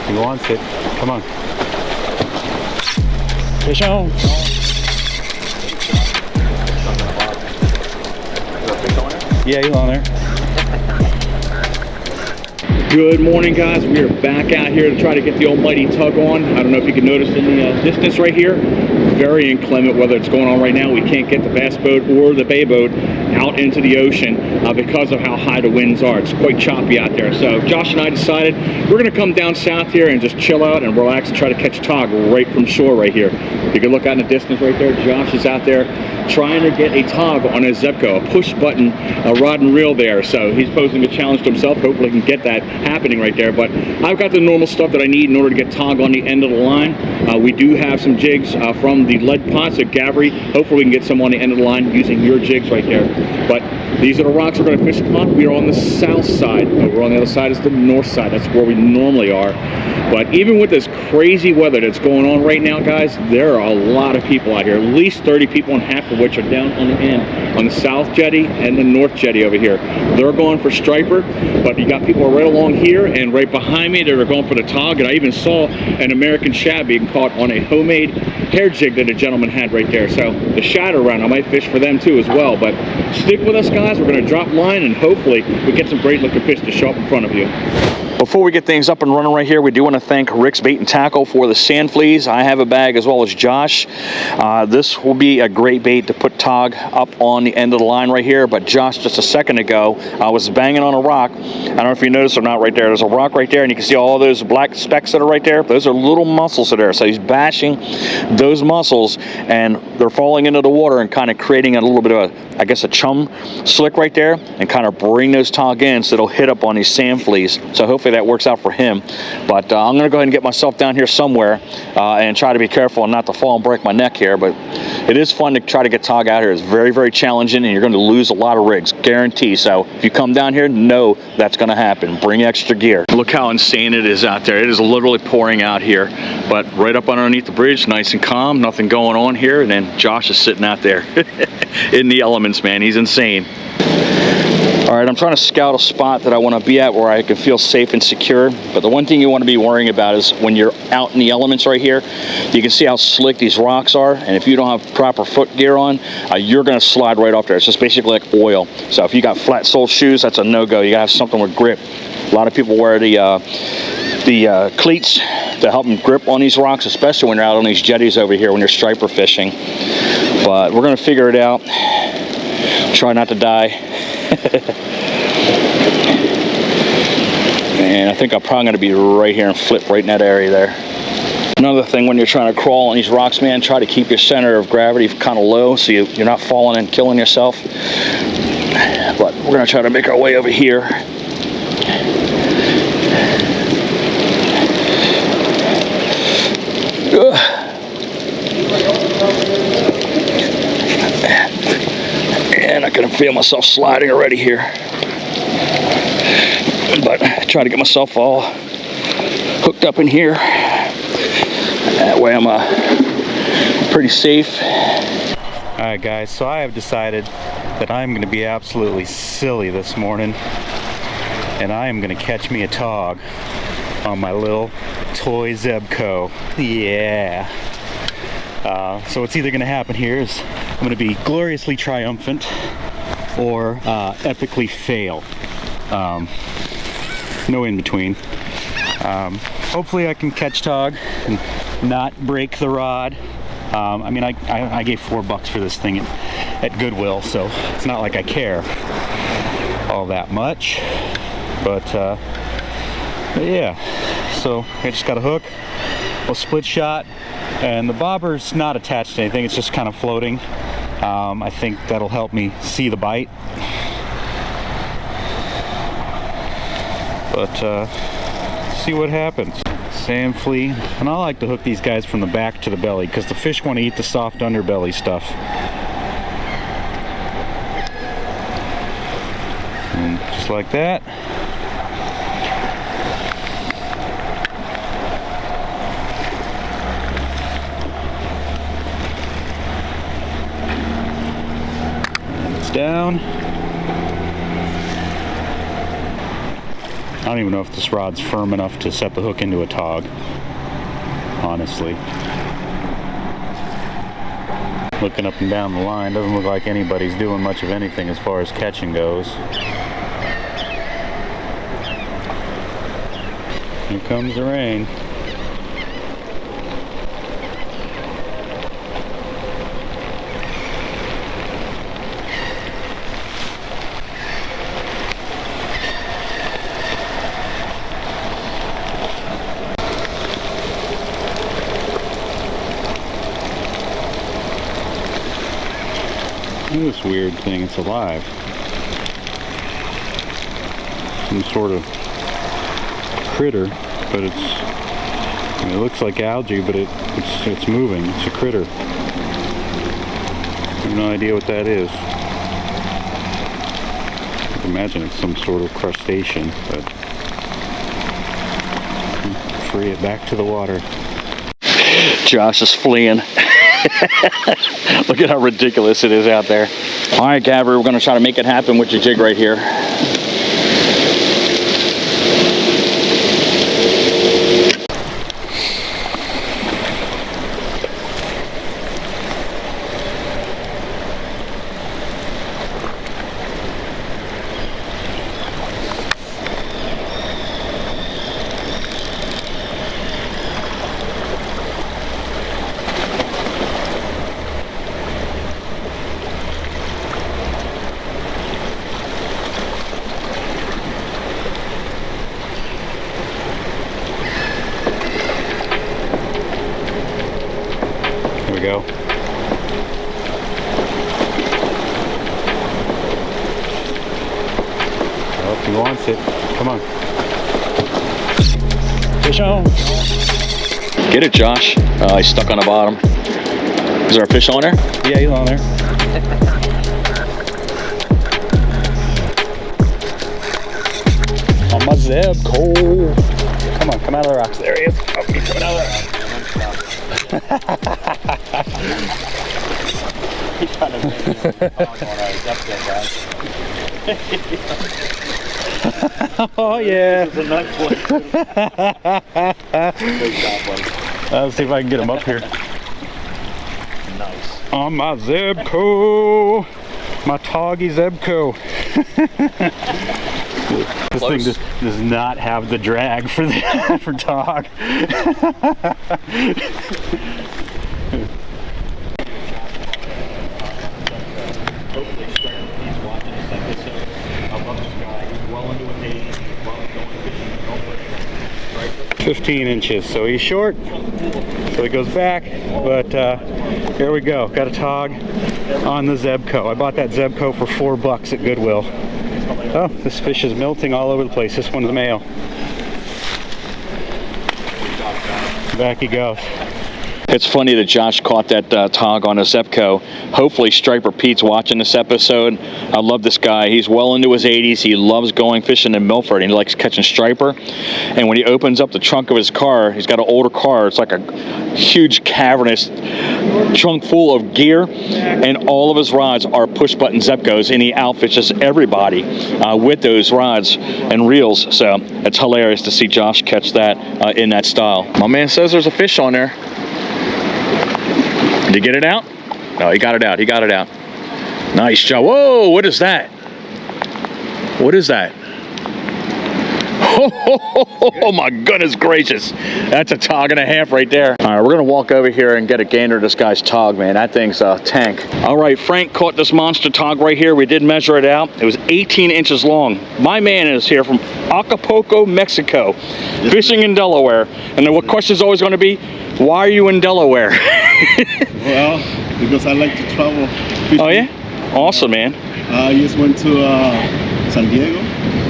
He wants it. Come on. Fish on. Yeah, he's on there. Good morning, guys. We are back out here to try to get the almighty tug on. I don't know if you can notice in the distance right here, very inclement weather that's going on right now. We can't get the bass boat or the bay boat out into the ocean because of how high the winds are. It's quite choppy out there. So Josh and I decided we're going to come down south here and just chill out and relax and try to catch tog right from shore right here. You can look out in the distance right there. Josh is out there trying to get a tog on a Zebco, a push button rod and reel there. So he's posing a challenge to himself. Hopefully he can get that happening right there. But I've got the normal stuff that I need in order to get tog on the end of the line. We do have some jigs from the lead pots at Gavry. Hopefully we can get some on the end of the line using your jigs right there. But these are the rocks we're going to fish upon. We are on the south side. Over on the other side is the north side. That's where we normally are. But even with this crazy weather that's going on right now, guys, there are a lot of people out here. At least 30 people, and half of which are down on the end on the south jetty and the north jetty over here. They're going for striper, but you got people right along here and right behind me that are going for the tog. And I even saw an American shad being caught on a homemade hair jig that a gentleman had right there. So the shadow round, I might fish for them too as well. But stick with us, guys. We're going to drop line and hopefully we get some great looking fish to show up in front of you. Before we get things up and running right here, we do want to thank Rick's Bait and Tackle for the Sandfleas. I have a bag as well as Josh. This will be a great bait to put tog up on the end of the line right here. But Josh, just a second ago, I was banging on a rock. I don't know if you noticed or not right there. There's a rock right there, and you can see all those black specks that are right there. Those are little mussels that are there. So he's bashing those mussels, and they're falling into the water and kind of creating a little bit of a, I guess, a chum slick right there, and kind of bring those tog in so it'll hit up on these Sandfleas. So hopefully that works out for him. But I'm going to go ahead and get myself down here somewhere and try to be careful and not to fall and break my neck here. But it is fun to try to get tog out here. It's very, very challenging, and you're going to lose a lot of rigs, guarantee. So if you come down here, know that's going to happen. Bring extra gear. Look how insane it is out there. It is literally pouring out here, but right up underneath the bridge, nice and calm, nothing going on here. And then Josh is sitting out there in the elements, man. He's insane. All right, I'm trying to scout a spot that I want to be at where I can feel safe and secure. But the one thing you want to be worrying about is when you're out in the elements right here, you can see how slick these rocks are. And if you don't have proper foot gear on, you're going to slide right off there. It's just basically like oil. So if you got flat sole shoes, that's a no-go. You got to have something with grip. A lot of people wear the cleats to help them grip on these rocks, especially when you're out on these jetties over here when you're striper fishing. But we're going to figure it out. Try not to die. And I think I'm probably going to be right here and flip right in that area there. Another thing, when you're trying to crawl on these rocks, man, try to keep your center of gravity kind of low so you're not falling and killing yourself. But we're going to try to make our way over here. And I can feel myself sliding already here. But try to get myself all hooked up in here. That way I'm pretty safe. All right, guys, so I have decided that I'm going to be absolutely silly this morning, and I am going to catch me a tog on my little toy Zebco. Yeah. So what's either going to happen here is I'm going to be gloriously triumphant or epically fail. No in between. Hopefully I can catch tog and not break the rod. I mean, I gave $4 for this thing at Goodwill, so it's not like I care all that much. But yeah, so I just got a hook, a split shot, and the bobber's not attached to anything, it's just kind of floating. I think that'll help me see the bite. But see what happens. Sandflea, and I like to hook these guys from the back to the belly because the fish want to eat the soft underbelly stuff. And just like that. And it's down. don't even know if this rod's firm enough to set the hook into a tog, honestly. Looking up and down the line, doesn't look like anybody's doing much of anything as far as catching goes. Here comes the rain. Look at this weird thing, it's alive. Some sort of critter, but it looks like algae, but it's moving. It's a critter. I have no idea what that is. I can imagine it's some sort of crustacean, but free it back to the water. Josh is fleeing. Look at how ridiculous it is out there. All right, Gabber, we're going to try to make it happen with your jig right here. Go. Oh, he wants it. Come on. Fish on. Get it, Josh. He's stuck on the bottom. Is there a fish on there? Yeah, he's on there. On my Zebco. Come on, come out of the rocks. There he is. Oh, he's coming out of the rocks. He's trying to make oh yeah. This is a nice one. Let's see if I can get him up here. Nice. On my Zebco. My Toggy Zebco. This thing just does not have the drag for the for Tog. Hopefully, he's watching this episode. I love this guy. He's well into his age. He's well going fishing. 15 inches, so he's short. So he goes back, but here we go. Got a Tog on the Zebco. I bought that Zebco for $4 at Goodwill. Oh, this fish is melting all over the place. This one's male. Back he goes. It's funny that Josh caught that Tog on a Zebco. Hopefully Striper Pete's watching this episode. I love this guy. He's well into his 80s. He loves going fishing in Milford, and he likes catching striper. And when he opens up the trunk of his car, he's got an older car. It's like a huge cavernous trunk full of gear, and all of his rods are push-button Zebcos, and he outfishes everybody with those rods and reels. So it's hilarious to see Josh catch that in that style. My man says there's a fish on there. Did you get it out? No, he got it out. He got it out. Nice job. Whoa, what is that? What is that? Oh my goodness gracious. That's a Tog and a half right there. All right, we're going to walk over here and get a gander of this guy's Tog, man. That thing's a tank. All right, Frank caught this monster Tog right here. We did measure it out. It was 18 inches long. My man is here from Acapulco, Mexico, fishing in Delaware. And then what question is always going to be, why are you in Delaware? Well, because I like to travel fishing. Oh yeah? Awesome, man. I just went to San Diego.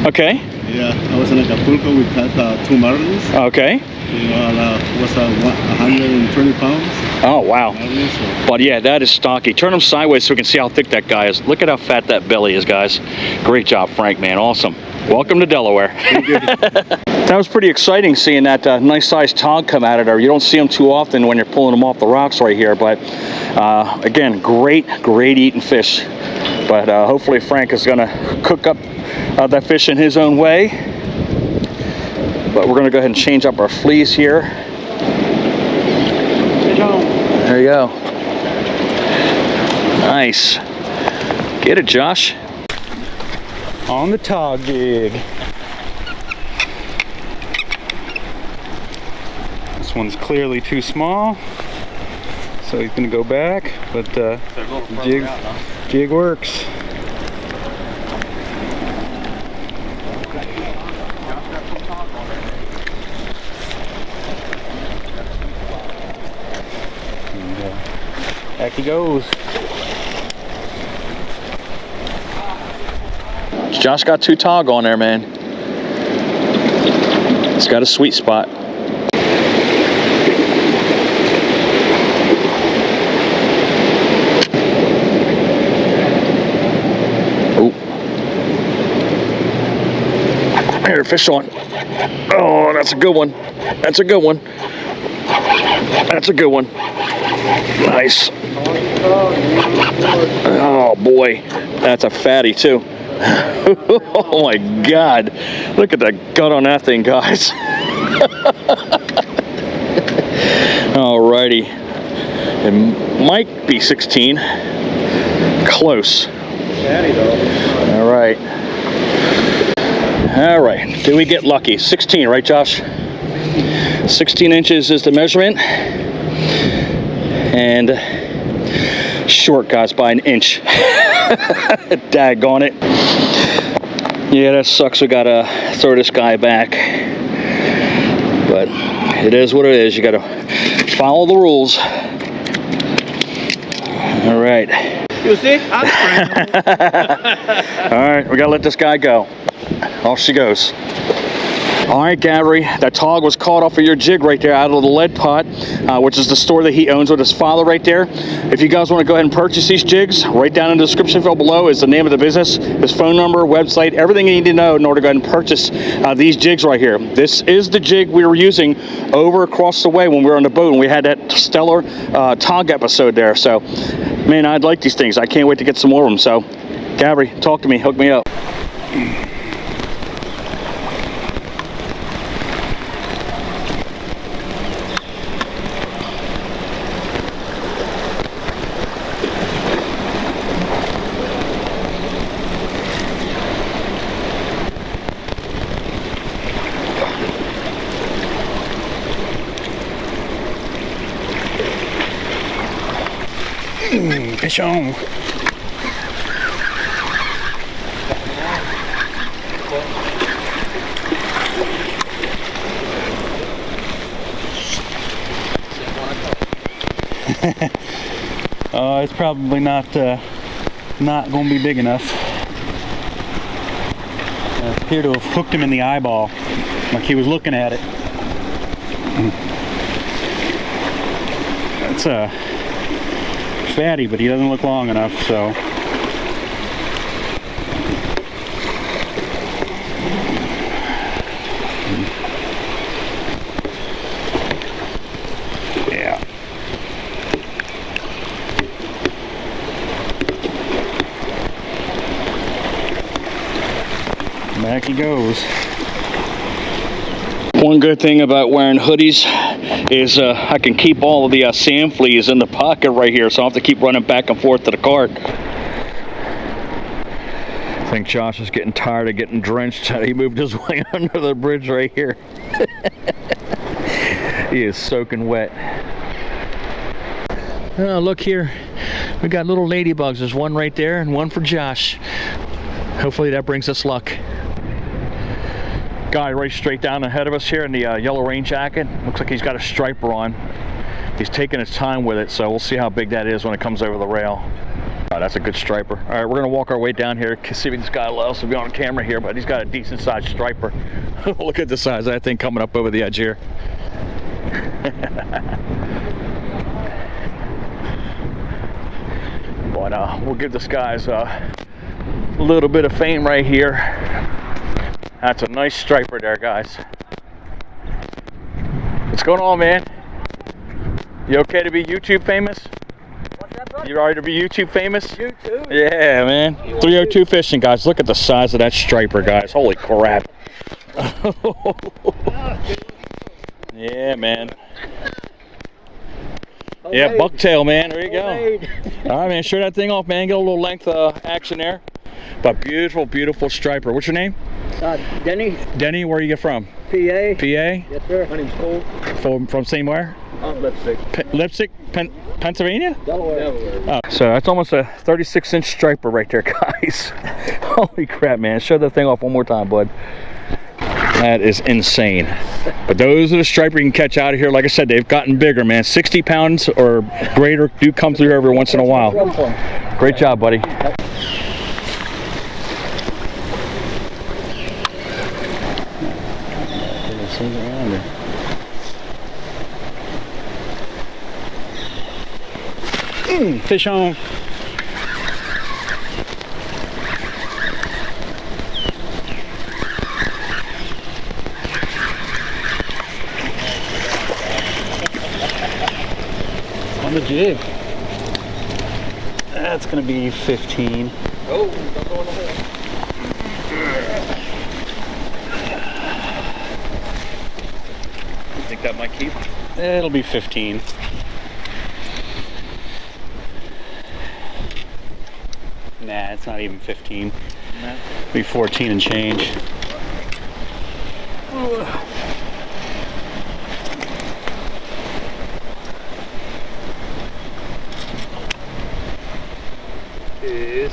Okay. Yeah, I was in Acapulco. We caught 2 marlins. Okay. Was 120 pounds. Oh, wow. Marlins, so. But yeah, that is stocky. Turn him sideways so we can see how thick that guy is. Look at how fat that belly is, guys. Great job, Frank, man. Awesome. Welcome to Delaware. That was pretty exciting seeing that nice sized Tog come out of there. You don't see them too often when you're pulling them off the rocks right here, but again, great eating fish. But hopefully Frank is going to cook up that fish in his own way. But we're going to go ahead and change up our fleas here. There you go. Nice. Get it, Josh. On the Tautog jig. This one's clearly too small, so he's gonna go back, but jig works. And, back he goes. Josh got 2 Tautog on there, man. It's got a sweet spot. Oh. Here, fish on. Oh, that's a good one. That's a good one. That's a good one. Nice. Oh boy, that's a fatty too. Oh my God, look at the gut on that thing, guys. Alrighty, it might be 16. Close. All right. All right, did we get lucky? 16, right, Josh? 16 inches is the measurement. And short, guys, by an inch. Daggone it. Yeah, that sucks. We gotta throw this guy back. But it is what it is. You gotta follow the rules. All right. You see? All right, we gotta let this guy go. Off she goes. All right, Gary, that Tautog was caught off of your jig right there out of the lead pot, which is the store that he owns with his father right there. If you guys want to go ahead and purchase these jigs, right down in the description field below is the name of the business, his phone number, website, everything you need to know in order to go ahead and purchase these jigs right here. This is the jig we were using over across the way when we were on the boat, and we had that stellar Tautog episode there. So, man, I'd like these things. I can't wait to get some more of them. So, Gary, talk to me, hook me up. Fish on. It's probably not going to be big enough. I appear to have hooked him in the eyeball, like he was looking at it. That's a fatty, but he doesn't look long enough, so. Yeah. Back he goes. One good thing about wearing hoodies is I can keep all of the Sandfleas in the pocket right here, so I don't have to keep running back and forth to the cart. I think Josh is getting tired of getting drenched. He moved his way under the bridge right here. He is soaking wet. Oh, look here. We got little ladybugs. There's one right there and one for Josh. Hopefully that brings us luck. Guy right straight down ahead of us here in the yellow rain jacket. Looks like he's got a striper on. He's taking his time with it, so we'll see how big that is when it comes over the rail. Oh, that's a good striper. All right, we're gonna walk our way down here, see if this guy allows us to be on camera here, but he's got a decent sized striper. Look at the size of that thing coming up over the edge here. But we'll give this guy's a little bit of fame right here. That's a nice striper there, guys. What's going on, man? You okay to be YouTube famous? What's that, brother? You alright to be YouTube famous? YouTube? Yeah, man. 302 fishing, guys. Look at the size of that striper, guys. Holy crap. man. Yeah, bucktail, man. There you go. All right, man. Show that thing off, man. Get a little length action there. But beautiful, beautiful striper. What's your name? Denny. Denny, where you get from? PA. PA? Yes, sir. My name's Cole. From somewhere? Lipstick. Lipstick? Pennsylvania? Delaware. Oh, so that's almost a 36-inch striper right there, guys. Holy crap, man. Show that thing off one more time, bud. That is insane. But those are the striper you can catch out of here. Like I said, they've gotten bigger, man. 60 pounds or greater do come through here every once in a while. Great job, buddy. Fish on. On the jig. That's gonna be 15. Oh, don't go in the hole. You think that might keep? It'll be 15. Nah, it's not even 15. Nah. It'll be 14 and change. Is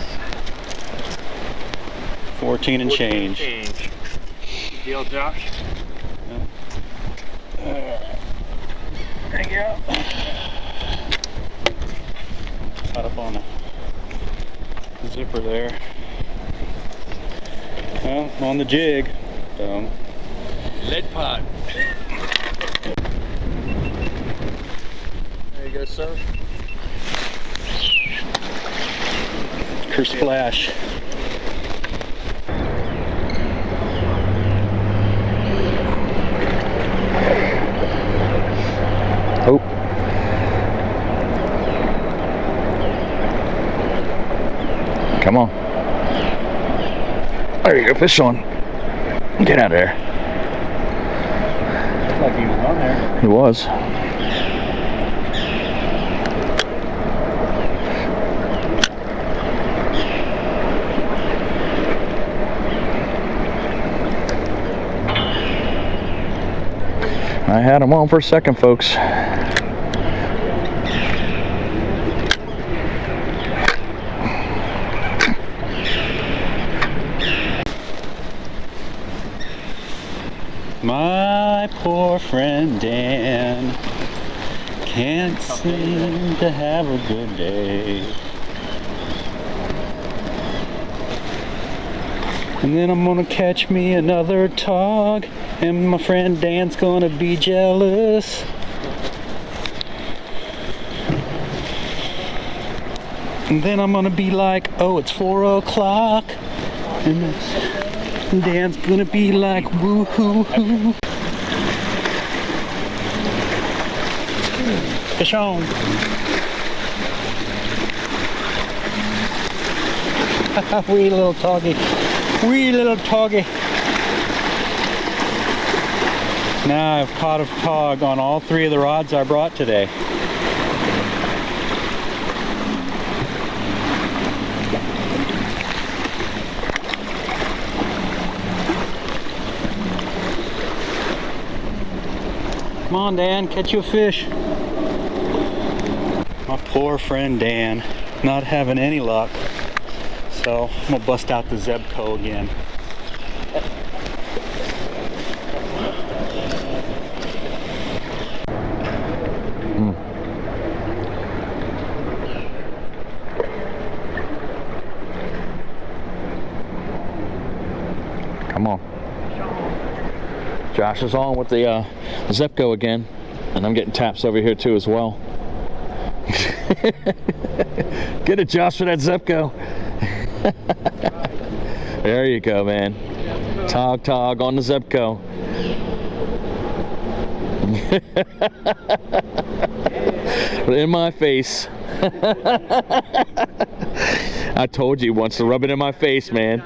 14 and change. Good deal, Josh. There you go. Caught up on the zipper there. Well, I'm on the jig. So. Lead pot. There you go, sir. Splash. Oh. Come on. There you go, fish on. Get out of there. Looks like he was on there. He was. I had him on for a second, folks. My poor friend Dan can't seem to have a good day. And then I'm gonna catch me another tog, and my friend Dan's gonna be jealous. And then I'm gonna be like, oh, it's 4 o'clock. And Dan's gonna be like, woo-hoo-hoo. Fish on. Wee little toggy. Wee little toggy. Now I've caught a tog on all 3 of the rods I brought today. Come on, Dan, catch you a fish. My poor friend Dan, not having any luck. So I'm gonna bust out the Zebco again. Come on. Josh is on with the Zebco again, and I'm getting taps over here too as well. Get it, Josh, for that Zebco. There you go, man. Tog on the Zebco. In my face. I told you once to rub it in my face, man.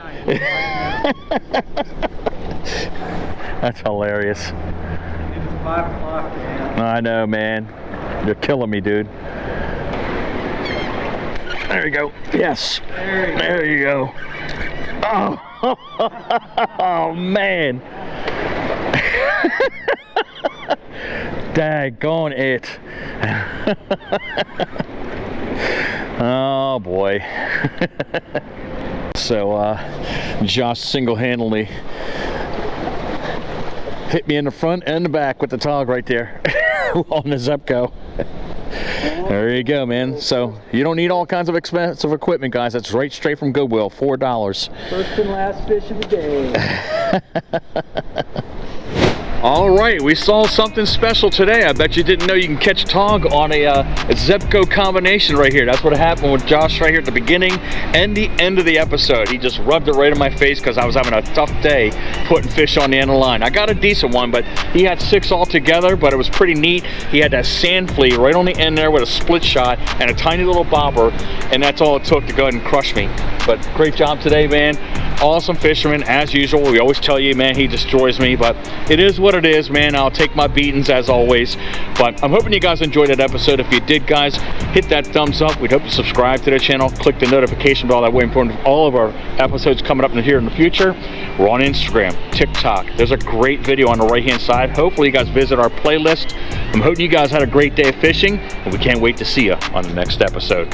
That's hilarious. 5 o'clock, man. I know, man. You're killing me, dude. There you go. Yes. There you go. Oh, oh man. Daggone it. Oh boy. So Josh single-handedly hit me in the front and the back with the Tautog right there on the Zepco. There you go, man. So you don't need all kinds of expensive equipment, guys. That's right straight from Goodwill. $4. First and last fish of the day. All right, we saw something special today. I bet you didn't know you can catch Tautog on a Zepco combination right here. That's what happened with Josh right here at the beginning and the end of the episode. He just rubbed it right in my face because I was having a tough day putting fish on the end of the line. I got a decent one, but he had 6 altogether, but it was pretty neat. He had that Sandfleas right on the end there with a split shot and a tiny little bobber, and that's all it took to go ahead and crush me. But great job today, man. Awesome fisherman, as usual. We always tell you, man, he destroys me, but it is what it is, man. I'll take my beatings as always. But I'm hoping you guys enjoyed that episode. If you did, guys, hit that thumbs up. We'd hope you subscribe to the channel, click the notification bell. That way informed of all of our episodes coming up here in the future. We're on Instagram, TikTok. There's a great video on the right-hand side. Hopefully you guys visit our playlist. I'm hoping you guys had a great day of fishing, and we can't wait to see you on the next episode.